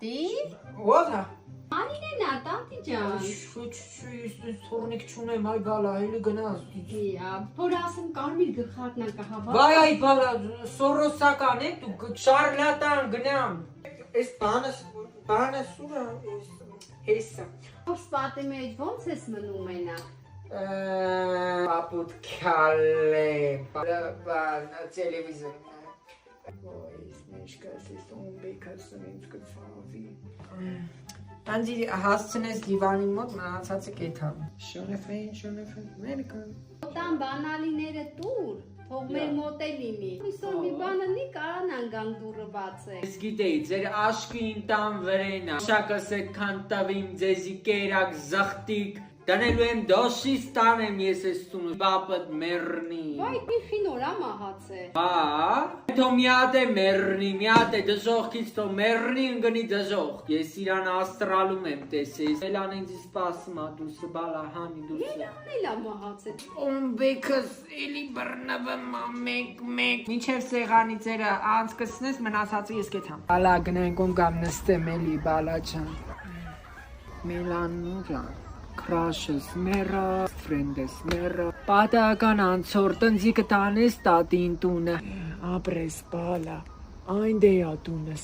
Տի։ Ո՞ղա։ Անին է տատի ջան։ Թորնիկ չունեմ, այ բալա, հելի գնաս։ Դիա, որ ասեմ կարմիր գլխարկն կահավա։ Վայ այ բալա, սորոսական է, դու շարլատան գնամ։ Այս բանը սուրա, հեսա։ Ով սպատի մեջ ոնց ես մնում ենա։ Ապուտ քալե, բան, տելևիզոր։ Ոյս նեշկաս ես ումբեկասն ինձ կծավի։ Տանջի հասցնես դիվանի մոտ մնացածը կեթան։ Շոնեֆեն, մերկան։ Տան բանալիները տուր, թող մեր մոտ է լինի։ Այսօր մի բանը լի կարանան գան դուրը բացել։ Ես գիտեի, ձեր աշկի իմ տան վրենա։ Շակս է քանտավիմ ձեզի կերակ զղտիկ։ Դանելու եմ դոշիս տանեմ ես ես տունը, բապըտ մերնի։ Վայ, մի խինոր ամահաց է։ Թո միատ է մերնի, միատ է դժողքից թո մերնի ընգնի դժող։ Ես իրան աստրալում եմ տեսես։ Էլան ինձ սպասում ա դուսը բալա հանի դուսը։ Իրան էլ ամահաց է։ Ումբեկս էլի բռնվում ա մեկ։ Մինչև սեղանի ձերը անցկացնես մնացածը ես կեթամ։ Բալա գնենք ում կամ նստեմ էլի բալա ջան։ Մելանուրա Crushes մերը, friends մերը, պատահական անցոր տնձի կտանես տատին տունը, ապրես բալա, այն դեյա տունը